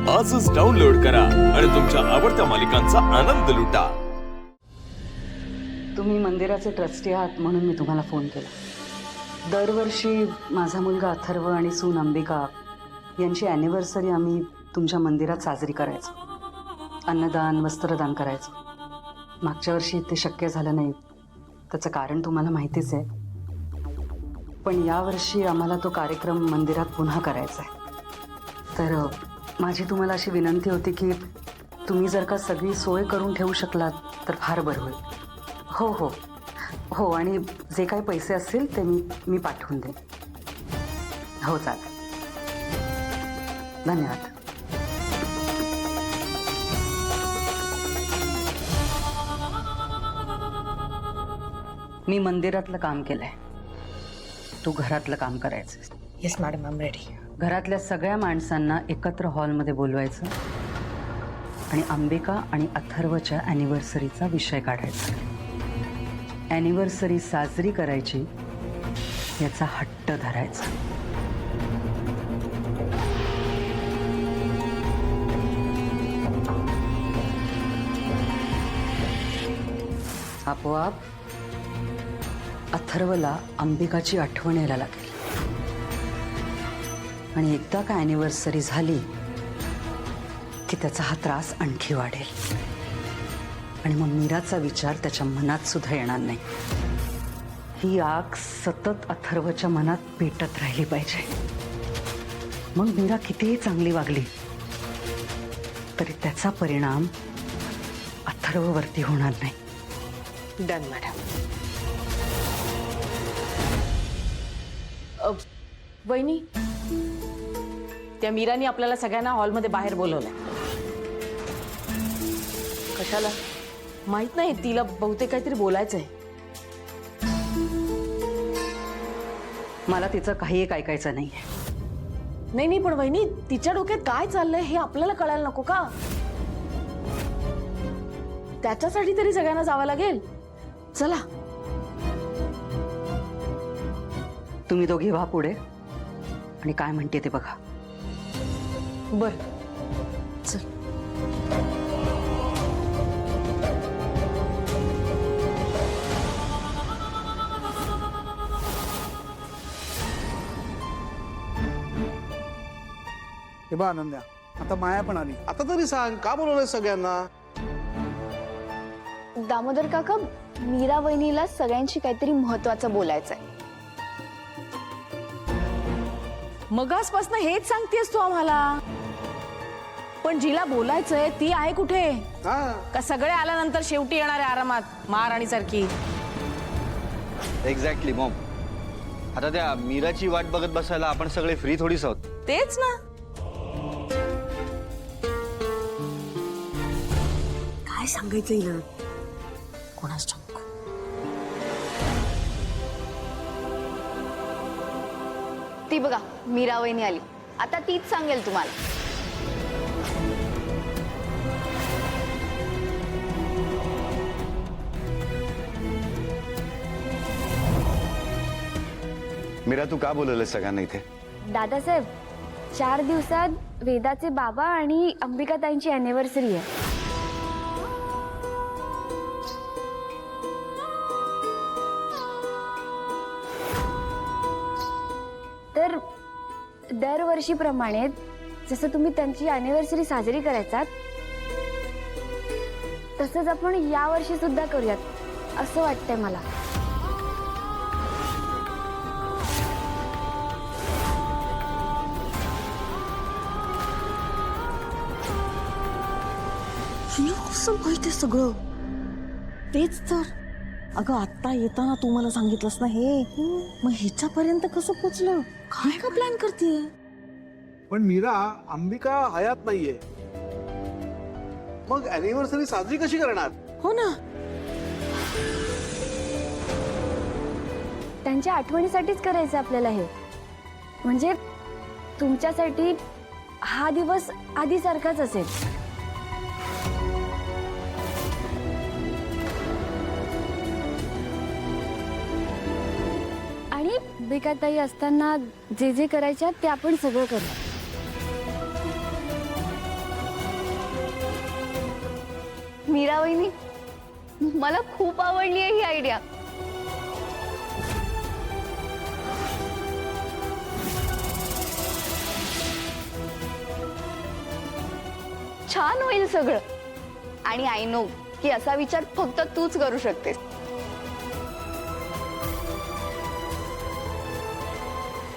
आजच डाउनलोड करा आणि तुमच्या आवडत्या मालिकांचा आनंद लुटा। तुम्ही मंदिराचे ट्रस्टी आहात म्हणून मी तुम्हाला फोन केला। दरवर्षी माझा मुलगा अथर्व आणि सून अंबिका यांची ॲनिव्हर्सरी आम्ही तुमच्या मंदिरात साजरी करायचो। अन्नदान वस्त्रदान करायचो। मागच्या वर्षी ते शक्य झालं नाही, त्याचं कारण तुम्हाला माहितीच आहे। पण यावर्षी आम्हाला तो कार्यक्रम मंदिरात पुन्हा करायचा आहे। तर माझी तुम्हाला अशी विनंती होती की तुम्ही जर का सगळी सोय करून ठेवू शकलात तर फार बरं होईल। हो हो हो, आणि जे काही पैसे असतील ते मी पाठवून देईन। हो चालेल, धन्यवाद। मी मंदिरातलं काम केलंय, तू घरातलं काम करायचं। Yes madam, I am ready. घरातल्या सगळ्या माणसांना एकत्र हॉलमध्ये बोलवायचं आणि अंबिका आणि अथर्वच्या ॲनिव्हर्सरीचा विषय काढायचा। ॲनिव्हर्सरी साजरी करायची याचा हट्ट धरायचा। आपोआप अथर्वला अंबिकाची आठवण यायला लागेल आणि एकदा का ॲनिव्हर्सरी झाली की त्याचा हा त्रास आणखी वाढेल आणि मग मीराचा विचार त्याच्या मनात सुद्धा येणार नाही। ही आग सतत अथर्वच्या मनात पेटत राहिली पाहिजे। मग मीरा कितीही चांगली वागली तरी त्याचा परिणाम अथर्ववरती होणार नाही। Done madam. वहिनी, त्या मीरानी आपल्याला सगळ्यांना हॉलमध्ये बाहेर बोलवलंय। कशाला माहित नाही, तिला बहुतेक काहीतरी बोलायचंय। मला तिचं काही एक ऐकायचं नाहीये। नाही पण वहिनी, तिच्या डोक्यात काय चाललंय हे आपल्याला कळायला नको का? त्याच्यासाठी तरी सगळ्यांना जावं लागेल। चला, तुम्ही दोघी व्हा पुढे आणि काय म्हणते ते बघा। बर चल। हे बा आनंद्या, आता माया पण आली। आता तरी सांग, का बोलवलंय सगळ्यांना? दामोदर काका, मीरा वहिनीला सगळ्यांशी काहीतरी महत्त्वाचं बोलायचंय। मगासपासून हेच सांगतेस तू आम्हाला, पण जिला बोलायचंय ती आहे कुठे? का सगळे आल्यानंतर शेवटी येणारे आरामात महाराणी सारखी? Exactly Maugham. आता त्या मीराची वाट बघत बसायला आपण सगळे फ्री थोडीच आहोत। तेच ना, काय सांगायचं हिला कोणास ठाऊक। ती बघा, मीरा वहिनी आली। आता तीच सांगेल तुम्हाला। मीरा, तू का बोलवलंय सगळ्यांना इथे? दादासाहेब, 4 दिवसात वेदाचे बाबा आणि अंबिकाताईंची ॲनिव्हर्सरी आहे। तर दरवर्षीप्रमाणे जसं तुम्ही त्यांची ॲनिव्हर्सरी साजरी करायचात तसंच आपण यावर्षी सुद्धा करूयात असं वाटतंय मला। कसं माहिती सगळं? तेच तर, अगं आता येताना तू मला सांगितलंस ना हे, मग ह्याच्यापर्यंत कसं पोचलं? काय का प्लॅन करतेय? पण मीरा, अंबिका हयात नाहीये, मग अॅनिव्हर्सरी साजरी कशी करणार? हो ना, त्यांच्या आठवणीसाठीच करायचं आपल्याला हे। म्हणजे तुमच्यासाठी हा दिवस आधीसारखाच असेल। आणि अंबिकाताई असताना जे जे करायच्या ते आपण सगळं करू। मीरा वहिनी, मला खूप आवडली आहे ही आयडिया. छान होईल सगळं. आणि आय नो की असा विचार फक्त तूच करू शकतेस.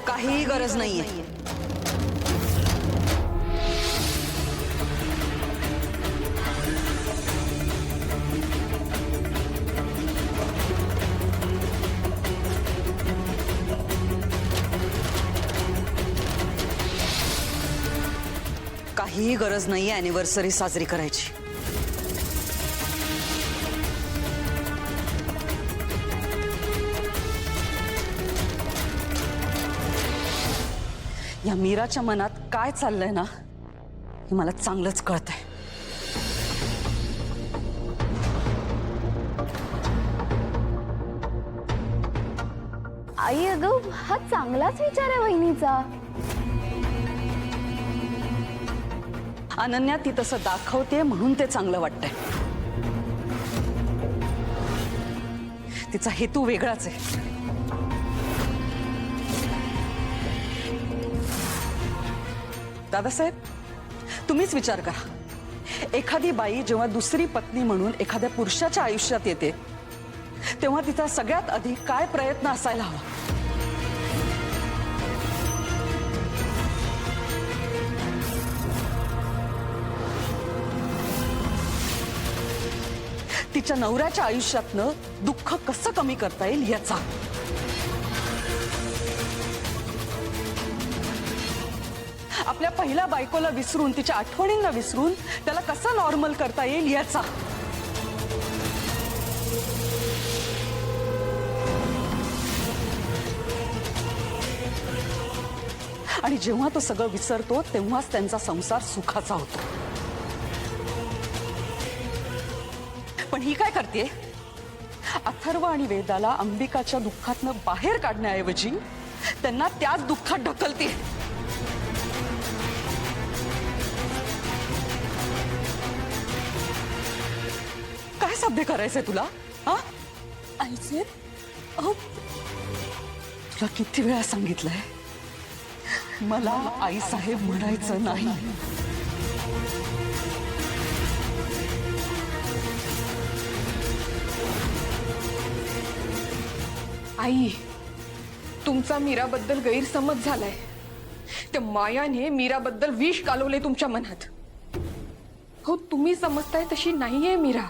काहीही गरज नाहीये. काहीही गरज नाहीये अॅनिव्हर्सरी साजरी करायची. या मीराच्या मनात काय चाललंय ना हे मला चांगलंच कळतंय. आई अगं, हा चांगलाच विचार आहे वहिनीचा. अनन्या ती तसं दाखवते म्हणून ते चांगलं वाटतंय. तिचा हेतू वेगळाच आहे. दादासाहेब, तुम्हीच विचार करा. एखादी बाई जेव्हा दुसरी पत्नी म्हणून एखाद्या पुरुषाच्या आयुष्यात येते तेव्हा तिचा सगळ्यात आधी काय प्रयत्न असायला हवा? तिच्या नवऱ्याच्या आयुष्यातनं दुःख कसं कमी करता येईल याचा. आपल्या पहिल्या बायकोला विसरून, तिच्या आठवणींना विसरून त्याला कसं नॉर्मल करता येईल याचा. आणि जेव्हा तो सगळं विसरतो तेव्हाच त्यांचा संसार सुखाचा होतो. पण ही काय करते? अथर्व आणि वेदाला अंबिकाच्या दुःखातनं बाहेर काढण्याऐवजी त्यांना त्याच दुःखात ढकलते. काय साध्य करायचंय तुला? हा, आईचे अहो, तुला किती वेळा सांगितलंय मला आई साहेब म्हणायचं नाही. आई, तुमचा मीराबद्दल गैरसमज झालाय. त्या मायाने मीराबद्दल विष कालवले तुमच्या मनात. हो, तुम्ही समजताय तशी नाहीये मीरा.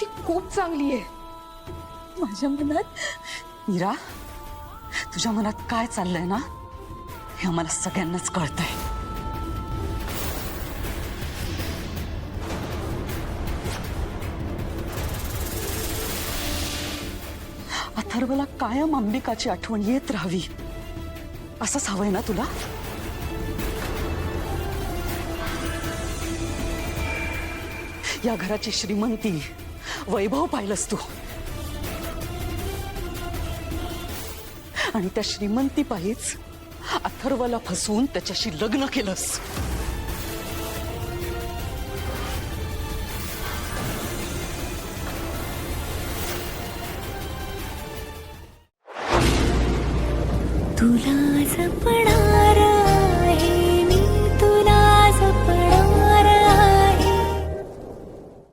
ती खूप चांगली आहे. माझ्या मनात मीरा, तुझ्या मनात काय चाललंय ना हे आम्हाला सगळ्यांनाच कळतंय. अथर्वला कायम अंबिकाची आठवण येत राहावी असंच हवंय ना तुला? या घराची श्रीमंती, वैभव पाहिलंस तू, आणि त्या श्रीमंती पायीच अथर्वला फसवून त्याच्याशी लग्न केलंस. तुला जपणार